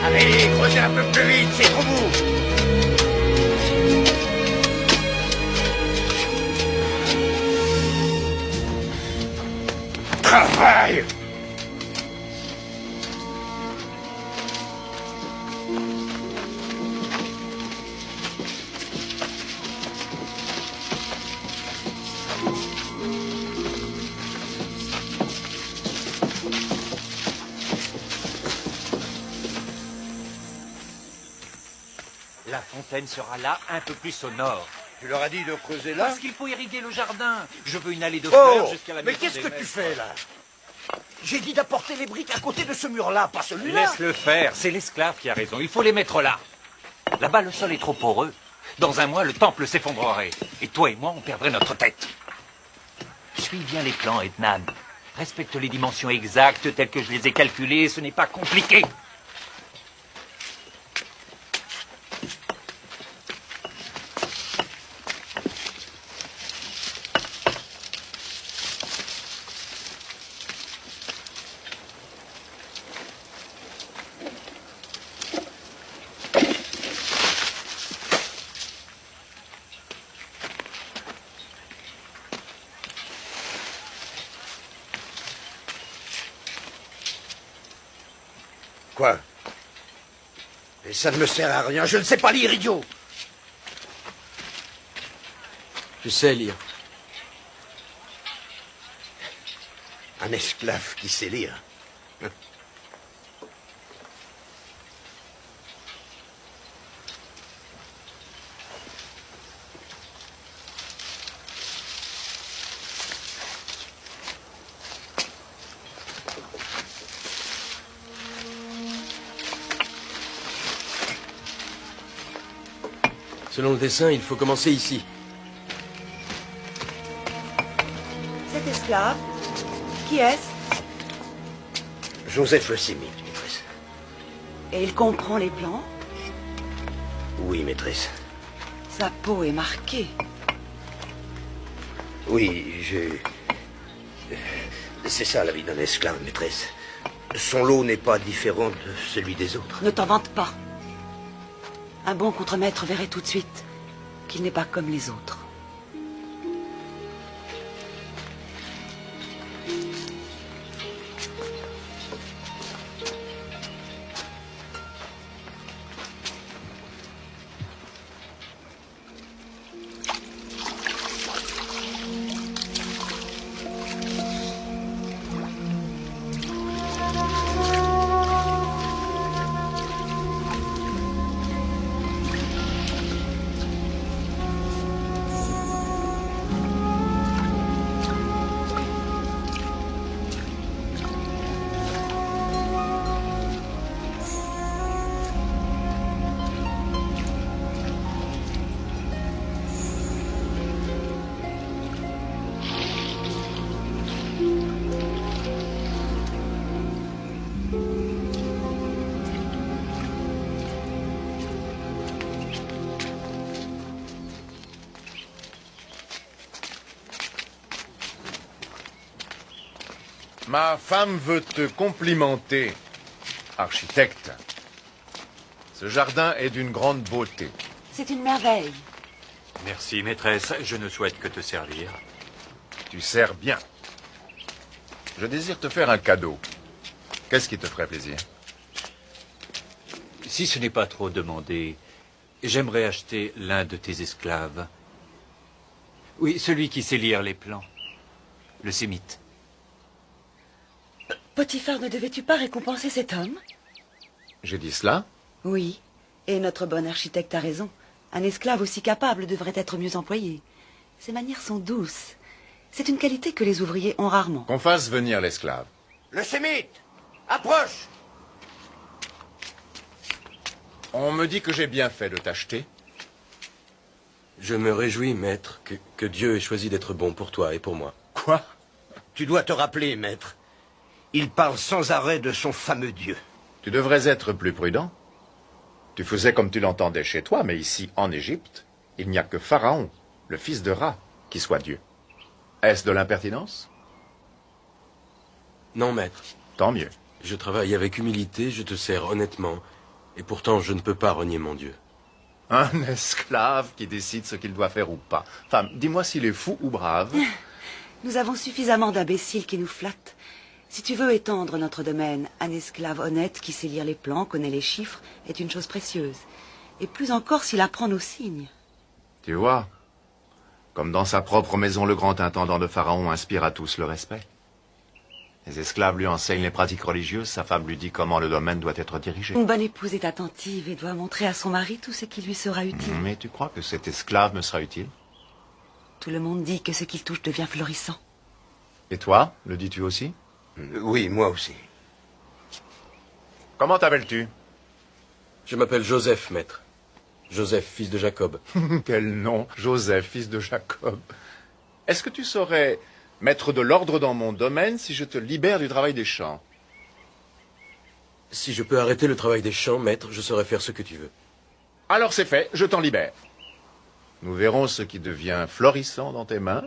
Allez, creusez un peu plus vite, c'est trop mou. Travail! La fontaine sera là, un peu plus au nord. Tu leur as dit de creuser là? Parce qu'il faut irriguer le jardin. Je veux une allée de Oh! fleurs jusqu'à la Mais maison qu'est-ce des que tu maîtres. fais là? J'ai dit d'apporter les briques à côté de ce mur-là, pas celui-là. Laisse-le faire, c'est l'esclave qui a raison. Il faut les mettre là. Là-bas, le sol est trop poreux. Dans un mois, le temple s'effondrerait. Et toi et moi, on perdrait notre tête. Suis bien les plans, Etnan. Respecte les dimensions exactes telles que je les ai calculées. Ce n'est pas compliqué. Quoi? Et ça ne me sert à rien, je ne sais pas lire, idiot. Je sais lire. Un esclave qui sait lire. Selon le dessin, il faut commencer ici. Cet esclave, qui est-ce? Joseph le Sémite, maîtresse. Et il comprend les plans? Oui, maîtresse. Sa peau est marquée. Oui, c'est ça la vie d'un esclave, maîtresse. Son lot n'est pas différent de celui des autres. Ne t'en vante pas. Un bon contremaître verrait tout de suite qu'il n'est pas comme les autres. Ma femme veut te complimenter, architecte. Ce jardin est d'une grande beauté. C'est une merveille. Merci, maîtresse. Je ne souhaite que te servir. Tu sers bien. Je désire te faire un cadeau. Qu'est-ce qui te ferait plaisir? Si ce n'est pas trop demandé, j'aimerais acheter l'un de tes esclaves. Oui, celui qui sait lire les plans. Le sémite. Potiphar, ne devais-tu pas récompenser cet homme? J'ai dit cela? Oui, et notre bon architecte a raison. Un esclave aussi capable devrait être mieux employé. Ses manières sont douces. C'est une qualité que les ouvriers ont rarement. Qu'on fasse venir l'esclave. Le Sémite! Approche! On me dit que j'ai bien fait de t'acheter. Je me réjouis, maître, que Dieu ait choisi d'être bon pour toi et pour moi. Quoi? Tu dois te rappeler, maître. Il parle sans arrêt de son fameux Dieu. Tu devrais être plus prudent. Tu faisais comme tu l'entendais chez toi, mais ici, en Égypte, il n'y a que Pharaon, le fils de Ra, qui soit Dieu. Est-ce de l'impertinence? Non, maître. Tant mieux. Je travaille avec humilité, je te sers honnêtement. Et pourtant, je ne peux pas renier mon Dieu. Un esclave qui décide ce qu'il doit faire ou pas. Femme, dis-moi s'il est fou ou brave. Nous avons suffisamment d'imbéciles qui nous flattent. Si tu veux étendre notre domaine, un esclave honnête qui sait lire les plans, connaît les chiffres, est une chose précieuse. Et plus encore s'il apprend nos signes. Tu vois, comme dans sa propre maison, le grand intendant de Pharaon inspire à tous le respect. Les esclaves lui enseignent les pratiques religieuses, sa femme lui dit comment le domaine doit être dirigé. Une bonne épouse est attentive et doit montrer à son mari tout ce qui lui sera utile. Mais tu crois que cet esclave me sera utile? Tout le monde dit que ce qu'il touche devient florissant. Et toi, le dis-tu aussi? Oui, moi aussi. Comment t'appelles-tu? Je m'appelle Joseph, maître. Joseph, fils de Jacob. Quel nom, Joseph, fils de Jacob. Est-ce que tu saurais mettre de l'ordre dans mon domaine si je te libère du travail des champs? Si je peux arrêter le travail des champs, maître, je saurai faire ce que tu veux. Alors c'est fait, je t'en libère. Nous verrons ce qui devient florissant dans tes mains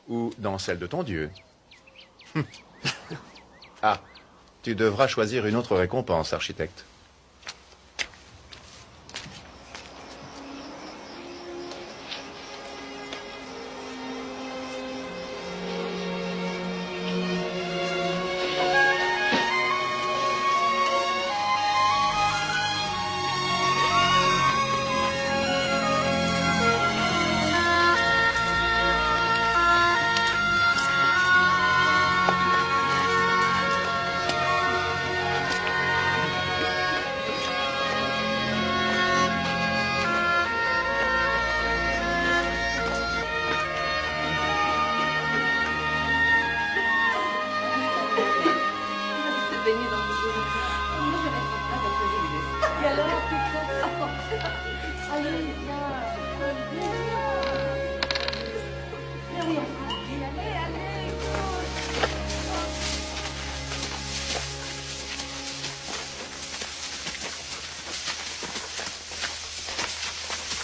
ou dans celles de ton Dieu. Ah, tu devras choisir une autre récompense, architecte.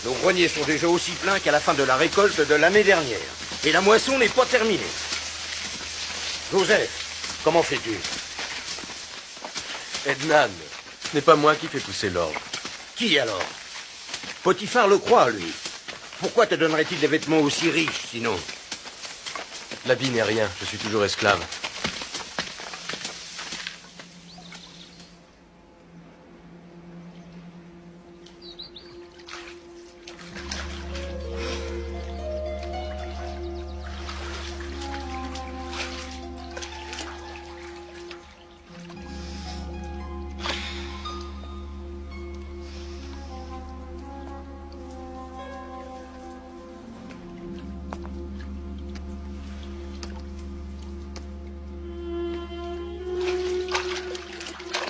Nos greniers sont déjà aussi pleins qu'à la fin de la récolte de l'année dernière. Et la moisson n'est pas terminée. Joseph, comment fais-tu? Ednan, ce n'est pas moi qui fais pousser l'orge. Qui alors? Potiphar le croit, lui. Pourquoi te donnerait-il des vêtements aussi riches, sinon? L'habit n'est rien, je suis toujours esclave.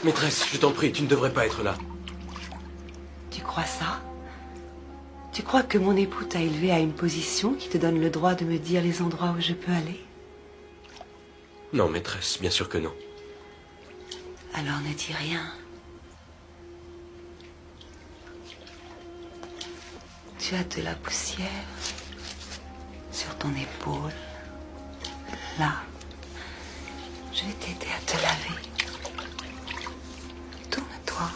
Maîtresse, je t'en prie, tu ne devrais pas être là. Tu crois ça? Tu crois que mon époux t'a élevé à une position qui te donne le droit de me dire les endroits où je peux aller? Non, maîtresse, bien sûr que non. Alors ne dis rien. Tu as de la poussière sur ton épaule. Là, je vais t'aider à te laver. Tourne-toi.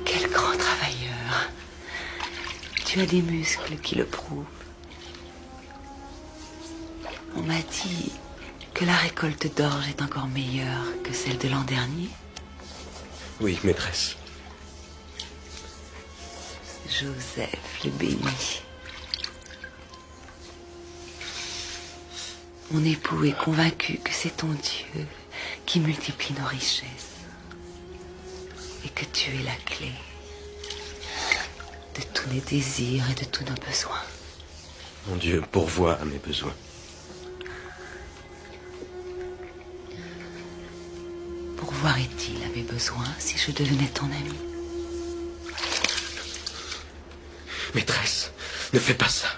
Quel grand travailleur. Tu as des muscles qui le prouvent. On m'a dit que la récolte d'orge est encore meilleure que celle de l'an dernier. Oui, maîtresse. Joseph le béni. Mon époux est convaincu que c'est ton Dieu qui multiplie nos richesses et que tu es la clé de tous nos désirs et de tous nos besoins. Mon Dieu pourvoit à mes besoins. Pourvoirait-il à mes besoins si je devenais ton ami? Maîtresse, ne fais pas ça.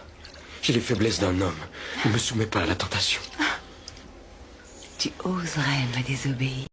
J'ai les faiblesses d'un homme. Ne me soumets pas à la tentation. Tu oserais me désobéir?